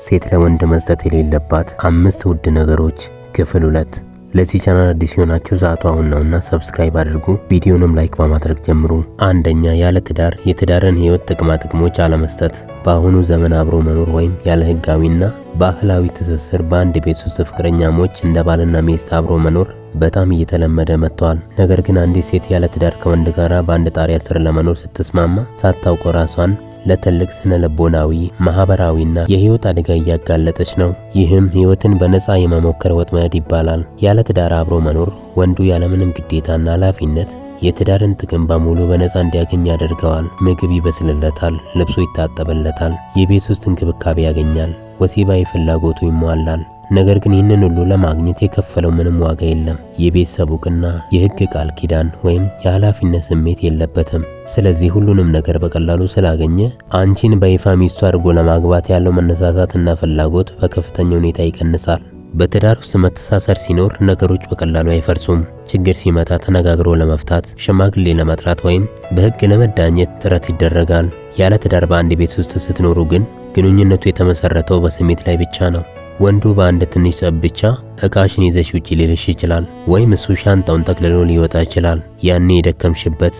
ሴት ለወንድ መስጠት የሌለባት 5 ውድ ነገሮች ክፍል 2። ለዚህ ቻናል አዲስ የሆናችሁ ሰዓቱ አሁን ነውና ሰብስክራይብ አድርጉ። ቪዲዮንም ላይክ በማድረግ ጀምሩ። አንደኛ፣ ያለ ትዳር የትዳርን ህይወት ጥቅሞች አለመስጠት። በአሁኑ ዘመን አብሮ መኖር ወይም ያለ ህጋዊና ባህላዊ ትስስር በአንድ ቤት ውስጥ ፍቅረኛሞች እንደ ባልና ሚስት አብሮ መኖር በጣም እየተለመደ መጥቷል። ነገር ግን አንዲት ሴት ያለ ትዳር ከወንድ ጋር በአንድ ጣሪያ ስር ለመኖር ስትስማማ ሳታውቀው ራሷን ለትልቅ ስነልቦናዊ፣ ማህበራዊና የህይወት አደጋ እያጋለጠች ነው። ይህም ህይወትን በነፃ የመሞከር ወጥመድ ይባላል። ያለ ትዳር አብሮ መኖር ወንዱ ያለምንም ግዴታና ኃላፊነት የትዳርን ጥቅም በሙሉ በነፃ እንዲያገኝ ያደርገዋል። ምግብ ይበስልለታል፣ ልብሱ ይታጠብለታል፣ የቤት ውስጥ እንክብካቤ ያገኛል፣ ወሲባዊ ፍላጎቱ ይሟላል። ነገር ግን ይህንን ሁሉ ለማግኘት የከፈለው ምንም ዋጋ የለም። የቤተሰብ እውቅና፣ የህግ ቃል ኪዳን ወይም የኃላፊነት ስሜት የለበትም። ስለዚህ ሁሉንም ነገር በቀላሉ ስላገኘ አንቺን በይፋ ሚስቱ አድርጎ ለማግባት ያለው መነሳሳትና ፍላጎት በከፍተኛ ሁኔታ ይቀንሳል። በትዳር ውስጥ መተሳሰር ሲኖር ነገሮች በቀላሉ አይፈርሱም። ችግር ሲመጣ ተነጋግሮ ለመፍታት፣ ሽማግሌ ለመጥራት ወይም በህግ ለመዳኘት ጥረት ይደረጋል። ያለ ትዳር በአንድ ቤት ውስጥ ስትኖሩ ግን ግንኙነቱ የተመሰረተው በስሜት ላይ ብቻ ነው። ወንዱ በአንድ ትንሽ ጸብ ብቻ እቃሽን ይዘሽ ውጪ ሊልሽ ይችላል፣ ወይም እሱ ሻንጣውን ጠቅልሎ ሊወጣ ይችላል። ያኔ የደከምሽበት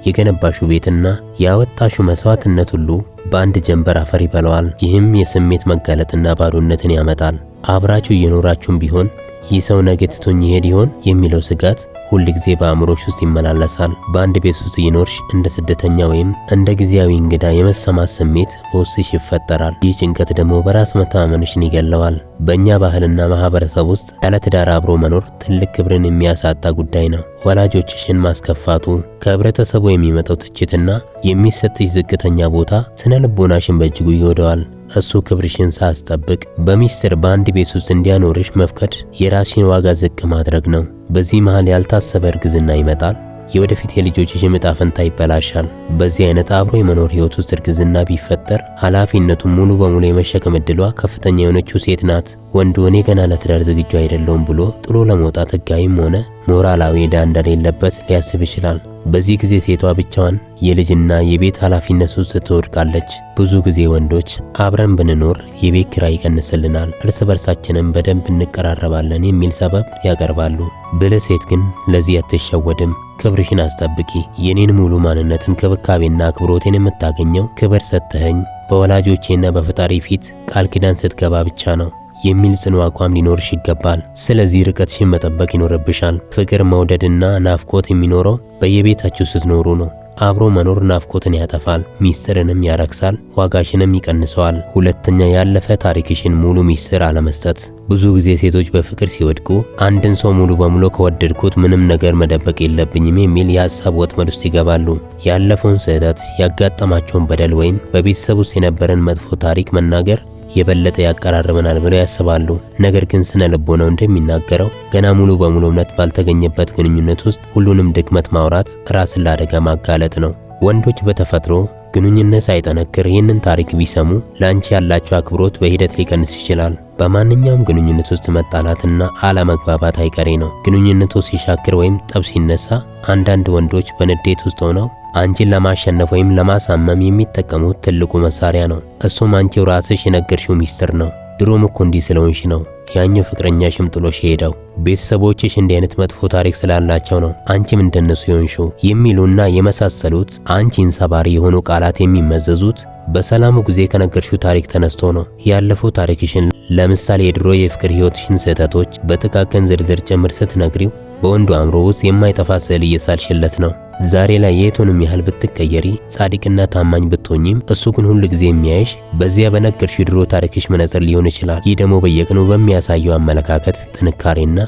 የገነባሹ ቤትና ያወጣሹ መስዋዕትነት ሁሉ በአንድ ጀንበር አፈር ይበላዋል። ይህም የስሜት መጋለጥና ባዶነትን ያመጣል። አብራችሁ እየኖራችሁም ቢሆን ይህ ሰው ነገ ትቶኝ ይሄድ ይሆን የሚለው ስጋት ሁል ጊዜ በአእምሮሽ ውስጥ ይመላለሳል። በአንድ ቤት ውስጥ ይኖርሽ እንደ ስደተኛ ወይም እንደ ጊዜያዊ እንግዳ የመሰማት ስሜት በውስጥሽ ይፈጠራል። ይህ ጭንቀት ደግሞ በራስ መተማመንሽን ይገለዋል። በእኛ ባህልና ማህበረሰብ ውስጥ ያለ ትዳር አብሮ መኖር ትልቅ ክብርን የሚያሳጣ ጉዳይ ነው። ወላጆችሽን ማስከፋቱ፣ ከህብረተሰቡ የሚመጣው ትችትና የሚሰጥሽ ዝቅተኛ ቦታ ስነ ልቦናሽን በእጅጉ ይጎዳዋል። እሱ ክብርሽን ሳያስጠብቅ በሚስጥር በአንድ ቤት ውስጥ እንዲያኖርሽ መፍቀድ የራስሽን ዋጋ ዝቅ ማድረግ ነው። በዚህ መሃል ያልታሰበ እርግዝና ይመጣል። የወደፊት የልጆችሽ ዕጣ ፈንታ ይበላሻል። በዚህ አይነት አብሮ የመኖር ህይወት ውስጥ እርግዝና ቢፈጠር ኃላፊነቱን ሙሉ በሙሉ የመሸከም ዕድሏ ከፍተኛ የሆነችው ሴት ናት። ወንዱ እኔ ገና ለትዳር ዝግጁ አይደለሁም ብሎ ጥሎ ለመውጣት ህጋዊም ሆነ ሞራላዊ ዕዳ እንደሌለበት ሊያስብ ይችላል። በዚህ ጊዜ ሴቷ ብቻዋን የልጅና የቤት ኃላፊነት ውስጥ ትወድቃለች። ብዙ ጊዜ ወንዶች አብረን ብንኖር የቤት ኪራይ ይቀንስልናል፣ እርስ በርሳችንም በደንብ እንቀራረባለን የሚል ሰበብ ያቀርባሉ። ብልህ ሴት ግን ለዚህ አትሸወድም። ክብርሽን አስጠብቂ። የኔን ሙሉ ማንነት፣ እንክብካቤና አክብሮቴን የምታገኘው ክብር ሰጥተኸኝ በወላጆቼና በፈጣሪ ፊት ቃል ኪዳን ስትገባ ብቻ ነው የሚል ጽኑ አቋም ሊኖርሽ ይገባል። ስለዚህ ርቀትሽን መጠበቅ ይኖርብሻል። ፍቅር፣ መውደድና ናፍቆት የሚኖረው በየቤታችሁ ስትኖሩ ነው። አብሮ መኖር ናፍቆትን ያጠፋል፣ ሚስጥርንም ያረክሳል፣ ዋጋሽንም ይቀንሰዋል። ሁለተኛ፣ ያለፈ ታሪክሽን ሙሉ ሚስጥር አለመስጠት። ብዙ ጊዜ ሴቶች በፍቅር ሲወድቁ አንድን ሰው ሙሉ በሙሉ ከወደድኩት ምንም ነገር መደበቅ የለብኝም የሚል የሀሳብ ወጥመድ ውስጥ ይገባሉ። ያለፈውን ስህተት፣ ያጋጠማቸውን በደል ወይም በቤተሰብ ውስጥ የነበረን መጥፎ ታሪክ መናገር የበለጠ ያቀራርበናል ብለው ያስባሉ። ነገር ግን ስነ ልቦናው እንደሚናገረው ገና ሙሉ በሙሉ እምነት ባልተገኘበት ግንኙነት ውስጥ ሁሉንም ድክመት ማውራት ራስን ለአደጋ ማጋለጥ ነው። ወንዶች በተፈጥሮ ግንኙነት ሳይጠነክር ይህንን ታሪክ ቢሰሙ ለአንቺ ያላቸው አክብሮት በሂደት ሊቀንስ ይችላል። በማንኛውም ግንኙነት ውስጥ መጣላትና አለመግባባት አይቀሬ ነው። ግንኙነቱ ሲሻክር ወይም ጠብ ሲነሳ አንዳንድ ወንዶች በንዴት ውስጥ ሆነው አንቺን ለማሸነፍ ወይም ለማሳመም የሚጠቀሙት ትልቁ መሳሪያ ነው። እሱም አንቺው ራስሽ የነገርሽው ሚስጥር ነው። ድሮም እኮ እንዲህ ስለሆንሽ ነው ያኛው ፍቅረኛሽም ጥሎሽ ሄደው፣ ቤተሰቦችሽ እንዲህ አይነት መጥፎ ታሪክ ስላላቸው ነው አንቺም እንደነሱ ይሆንሽው የሚሉና የመሳሰሉት አንቺን ሰባሪ የሆኑ ቃላት የሚመዘዙት በሰላሙ ጊዜ ከነገርሽው ታሪክ ተነስቶ ነው። ያለፈው ታሪክሽን፣ ለምሳሌ የድሮ የፍቅር ህይወትሽን ስህተቶች በጥቃቅን ዝርዝር ጭምር ስትነግሪው በወንዱ አእምሮ ውስጥ የማይጠፋ ስዕል እየሳልሽለት ነው። ዛሬ ላይ የቱንም ያህል ብትቀየሪ፣ ጻድቅና ታማኝ ብትሆኚም እሱ ግን ሁሉ ጊዜ የሚያይሽ በዚያ በነገርሽ ድሮ ታሪክሽ መነጽር ሊሆን ይችላል። ይህ ደግሞ በየቀኑ በሚያሳየው አመለካከት ጥንካሬና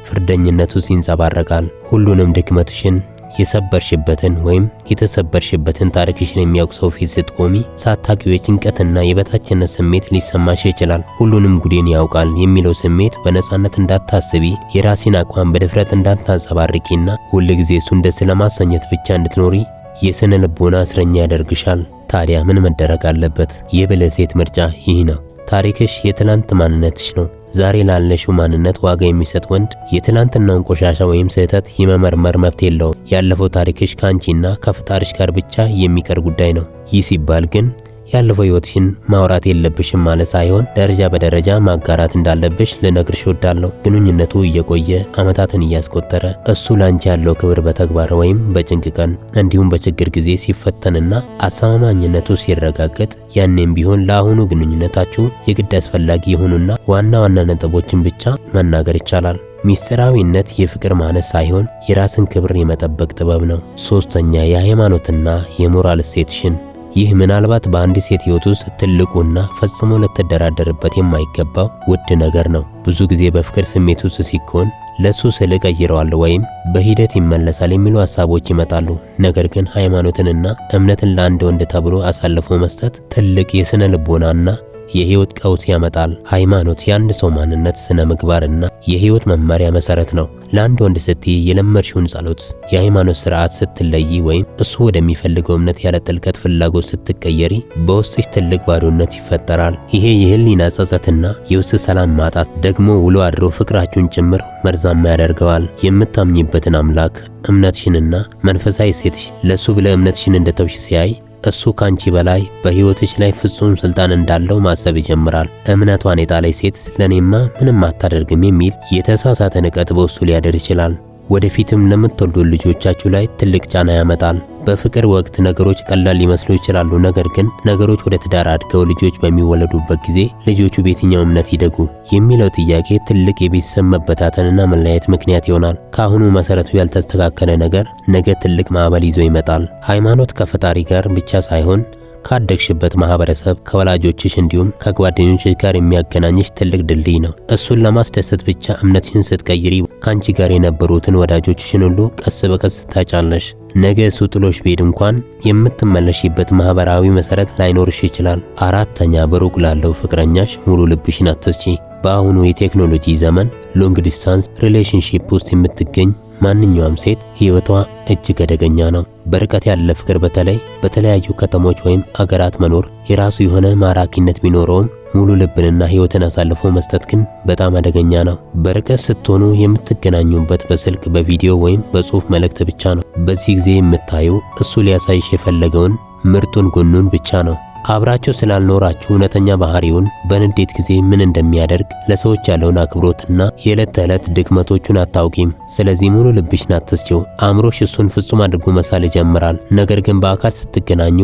ፍርደኝነት ውስጥ ይንጸባረቃል። ሁሉንም ድክመትሽን፣ የሰበርሽበትን ወይም የተሰበርሽበትን ታሪክሽን የሚያውቅ ሰው ፊት ስትቆሚ ሳታውቂው የጭንቀትና የበታችነት ስሜት ሊሰማሽ ይችላል። ሁሉንም ጉዴን ያውቃል የሚለው ስሜት በነፃነት እንዳታስቢ፣ የራስን አቋም በድፍረት እንዳታንጸባርቂና ሁል ጊዜ እሱን ደስ ለማሰኘት ብቻ እንድትኖሪ የስነ ልቦና እስረኛ ያደርግሻል። ታዲያ ምን መደረግ አለበት? የብልህ ሴት ምርጫ ይህ ነው። ታሪክሽ የትላንት ማንነትሽ ነው። ዛሬ ላለሽው ማንነት ዋጋ የሚሰጥ ወንድ የትላንትናውን ቆሻሻ ወይም ስህተት የመመርመር መብት የለውም። ያለፈው ታሪክሽ ካንቺና ከፈጣሪሽ ጋር ብቻ የሚቀር ጉዳይ ነው። ይህ ሲባል ግን ያለፈው ህይወትሽን ማውራት የለብሽም ማለት ሳይሆን ደረጃ በደረጃ ማጋራት እንዳለብሽ ልነግርሽ እወዳለሁ። ግንኙነቱ እየቆየ ዓመታትን እያስቆጠረ እሱ ላንቺ ያለው ክብር በተግባር ወይም በጭንቅ ቀን እንዲሁም በችግር ጊዜ ሲፈተንና አስተማማኝነቱ ሲረጋገጥ ያኔም ቢሆን ለአሁኑ ግንኙነታችሁ የግድ አስፈላጊ የሆኑና ዋና ዋና ነጥቦችን ብቻ መናገር ይቻላል። ሚስጥራዊነት የፍቅር ማነስ ሳይሆን የራስን ክብር የመጠበቅ ጥበብ ነው። ሶስተኛ የሃይማኖትና የሞራል እሴትሽን። ይህ ምናልባት በአንድ ሴት ህይወት ውስጥ ትልቁና ፈጽሞ ልትደራደርበት የማይገባው ውድ ነገር ነው። ብዙ ጊዜ በፍቅር ስሜት ውስጥ ሲኮን ለሱ ስል ቀይረዋለሁ ወይም በሂደት ይመለሳል የሚሉ ሐሳቦች ይመጣሉ። ነገር ግን ሃይማኖትንና እምነትን ለአንድ ወንድ ተብሎ አሳልፎ መስጠት ትልቅ የስነ ልቦናና የህይወት ቀውስ ያመጣል። ሃይማኖት የአንድ ሰው ማንነት፣ ስነ ምግባርና የህይወት መመሪያ መሰረት ነው። ለአንድ ወንድ ስትይ የለመድሽውን ጸሎት፣ የሃይማኖት ስርዓት ስትለይ ወይም እሱ ወደሚፈልገው እምነት ያለ ጥልቀት ፍላጎት ስትቀየሪ በውስጥሽ ትልቅ ባዶነት ይፈጠራል። ይሄ የህሊና ጸጸትና የውስጥ ሰላም ማጣት ደግሞ ውሎ አድሮ ፍቅራችሁን ጭምር መርዛማ ያደርገዋል። የምታምኝበትን አምላክ፣ እምነትሽንና መንፈሳዊ ሴትሽ ለሱ ብለ እምነትሽን እንደተውሽ ሲያይ እሱ ካንቺ በላይ በህይወትሽ ላይ ፍጹም ስልጣን እንዳለው ማሰብ ይጀምራል። እምነቷን የጣለች ሴት ለኔማ ምንም አታደርግም የሚል የተሳሳተ ንቀት በውስጡ ሊያደር ይችላል። ወደፊትም ለምትወልዱ ልጆቻችሁ ላይ ትልቅ ጫና ያመጣል። በፍቅር ወቅት ነገሮች ቀላል ሊመስሉ ይችላሉ። ነገር ግን ነገሮች ወደ ትዳር አድገው ልጆች በሚወለዱበት ጊዜ ልጆቹ በየትኛው እምነት ይደጉ የሚለው ጥያቄ ትልቅ የቤተሰብ መበታተንና መለያየት ምክንያት ይሆናል። ከአሁኑ መሰረቱ ያልተስተካከለ ነገር ነገ ትልቅ ማዕበል ይዞ ይመጣል። ሃይማኖት ከፈጣሪ ጋር ብቻ ሳይሆን ካደግሽበት ማህበረሰብ፣ ከወላጆችሽ እንዲሁም ከጓደኞችሽ ጋር የሚያገናኝሽ ትልቅ ድልድይ ነው። እሱን ለማስደሰት ብቻ እምነትሽን ስትቀይሪ ካንቺ ጋር የነበሩትን ወዳጆችሽን ሁሉ ቀስ በቀስ ታጫለሽ። ነገ እሱ ጥሎሽ ቢሄድ እንኳን የምትመለሽበት ማህበራዊ መሰረት ላይኖርሽ ይችላል። አራተኛ በሩቅ ላለው ፍቅረኛሽ ሙሉ ልብሽን አትስጪ። በአሁኑ የቴክኖሎጂ ዘመን ሎንግ ዲስታንስ ሪሌሽንሺፕ ውስጥ የምትገኝ ማንኛውም ሴት ህይወቷ እጅግ አደገኛ ነው። በርቀት ያለ ፍቅር በተለይ በተለያዩ ከተሞች ወይም አገራት መኖር የራሱ የሆነ ማራኪነት ቢኖረውም ሙሉ ልብንና ህይወትን አሳልፎ መስጠት ግን በጣም አደገኛ ነው። በርቀት ስትሆኑ የምትገናኙበት በስልክ በቪዲዮ ወይም በጽሁፍ መልእክት ብቻ ነው። በዚህ ጊዜ የምታዩ እሱ ሊያሳይሽ የፈለገውን ምርጡን ጎኑን ብቻ ነው። አብራችሁ ስላልኖራችሁ እውነተኛ ባህሪውን በንዴት ጊዜ ምን እንደሚያደርግ ለሰዎች ያለውን አክብሮትና የዕለት ተዕለት ድክመቶቹን አታውቂም። ስለዚህ ሙሉ ልብሽን አትስጪው። አእምሮሽ እሱን ፍጹም አድርጎ መሳል ይጀምራል። ነገር ግን በአካል ስትገናኙ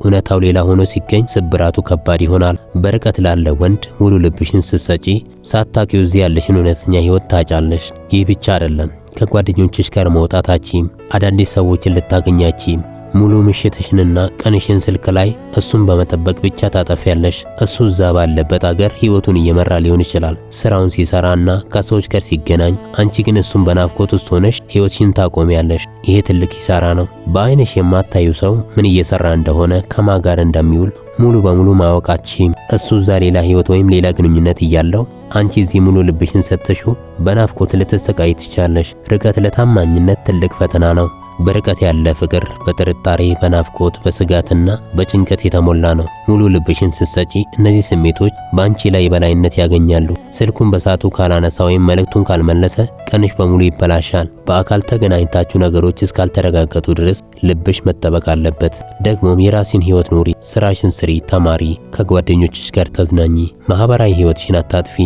እውነታው ሌላ ሆኖ ሲገኝ ስብራቱ ከባድ ይሆናል። በርቀት ላለ ወንድ ሙሉ ልብሽን ስትሰጪ ሳታውቂው እዚህ ያለሽን እውነተኛ ህይወት ታጫለሽ። ይህ ብቻ አይደለም፣ ከጓደኞችሽ ጋር መውጣታችም፣ አዳዲስ ሰዎችን ልታገኛችም፣ ሙሉ ምሽትሽንና ቀንሽን ስልክ ላይ እሱን በመጠበቅ ብቻ ታጠፊያለሽ። እሱ እዛ ባለበት አገር ህይወቱን እየመራ ሊሆን ይችላል፣ ስራውን ሲሰራና ከሰዎች ጋር ሲገናኝ፣ አንቺ ግን እሱን በናፍቆት ውስጥ ሆነሽ ህይወትሽን ታቆሚያለሽ። ይሄ ትልቅ ኪሳራ ነው። በአይንሽ የማታዩ ሰው ምን እየሰራ እንደሆነ፣ ከማን ጋር እንደሚውል ሙሉ በሙሉ ማወቃችም። እሱ እዛ ሌላ ህይወት ወይም ሌላ ግንኙነት እያለው አንቺ እዚህ ሙሉ ልብሽን ሰጥተሽው በናፍቆት ልትሰቃይ ትችላለሽ። ርቀት ለታማኝነት ትልቅ ፈተና ነው። በርቀት ያለ ፍቅር በጥርጣሬ፣ በናፍቆት፣ በስጋትና በጭንቀት የተሞላ ነው። ሙሉ ልብሽን ስትሰጪ እነዚህ ስሜቶች በአንቺ ላይ የበላይነት ያገኛሉ። ስልኩን በሰዓቱ ካላነሳ ወይም መልእክቱን ካልመለሰ ቀንሽ በሙሉ ይበላሻል። በአካል ተገናኝታችሁ ነገሮች እስካልተረጋገጡ ድረስ ልብሽ መጠበቅ አለበት። ደግሞም የራስን ህይወት ኑሪ፣ ስራሽን ስሪ፣ ተማሪ፣ ከጓደኞችሽ ጋር ተዝናኚ። ማህበራዊ ህይወትሽን አታጥፊ።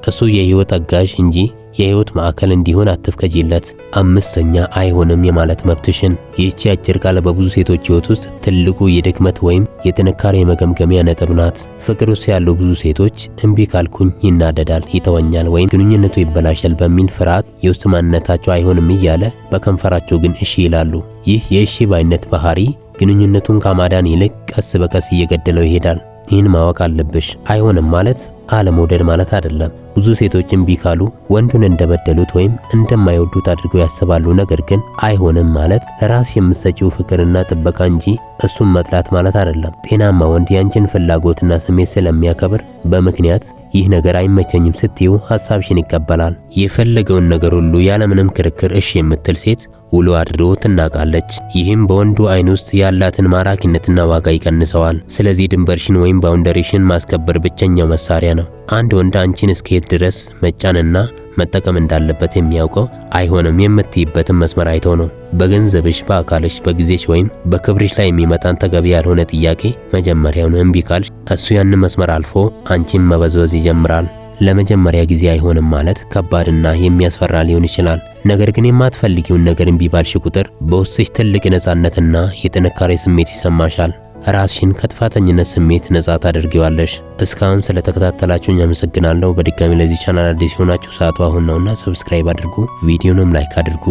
እሱ የህይወት አጋዥ እንጂ የህይወት ማዕከል እንዲሆን አትፍቀጂለት። አምስተኛ አይሆንም የማለት መብትሽን። ይህቺ አጭር ቃል በብዙ ሴቶች ህይወት ውስጥ ትልቁ የድክመት ወይም የጥንካሬ መገምገሚያ ነጥብ ናት። ፍቅር ውስጥ ያሉ ብዙ ሴቶች እምቢ ካልኩኝ ይናደዳል፣ ይተወኛል ወይም ግንኙነቱ ይበላሻል በሚል ፍርሃት የውስጥ ማንነታቸው አይሆንም እያለ በከንፈራቸው ግን እሺ ይላሉ። ይህ የእሺ ባይነት ባህሪ ግንኙነቱን ከማዳን ይልቅ ቀስ በቀስ እየገደለው ይሄዳል። ይህን ማወቅ አለብሽ። አይሆንም ማለት አለመውደድ ማለት አይደለም። ብዙ ሴቶች እምቢ ካሉ ወንዱን እንደበደሉት ወይም እንደማይወዱት አድርገው ያስባሉ። ነገር ግን አይሆንም ማለት ለራስ የምትሰጪው ፍቅርና ጥበቃ እንጂ እሱን መጥላት ማለት አይደለም። ጤናማ ወንድ ያንቺን ፍላጎትና ስሜት ስለሚያከብር በምክንያት ይህ ነገር አይመቸኝም ስትዩ ሐሳብሽን ይቀበላል። የፈለገውን ነገር ሁሉ ያለምንም ክርክር እሺ የምትል ሴት ውሎ አድሮ ትናቃለች። ይህም በወንዱ አይን ውስጥ ያላትን ማራኪነትና ዋጋ ይቀንሰዋል። ስለዚህ ድንበርሽን ወይም ባውንደሪሽን ማስከበር ብቸኛው መሳሪያ ነው። አንድ ወንድ አንቺን እስከየት ድረስ መጫንና መጠቀም እንዳለበት የሚያውቀው አይሆንም የምትይበትን መስመር አይቶ ነው። በገንዘብሽ፣ በአካልሽ፣ በጊዜሽ ወይም በክብርሽ ላይ የሚመጣን ተገቢ ያልሆነ ጥያቄ መጀመሪያውን እምቢ ካልሽ እሱ ያንን መስመር አልፎ አንቺን መበዝበዝ ይጀምራል። ለመጀመሪያ ጊዜ አይሆንም ማለት ከባድና የሚያስፈራ ሊሆን ይችላል። ነገር ግን የማትፈልጊውን ነገር እምቢ ባልሽ ቁጥር በውስጥሽ ትልቅ የነጻነትና የጥንካሬ ስሜት ይሰማሻል። ራስሽን ከጥፋተኝነት ስሜት ነጻ ታደርጊዋለሽ። እስካሁን ስለተከታተላችሁኝ አመሰግናለሁ። በድጋሚ ለዚህ ቻናል አዲስ ሆናችሁ ሰዓቱ አሁን ነውና ሰብስክራይብ አድርጉ፣ ቪዲዮንም ላይክ አድርጉ።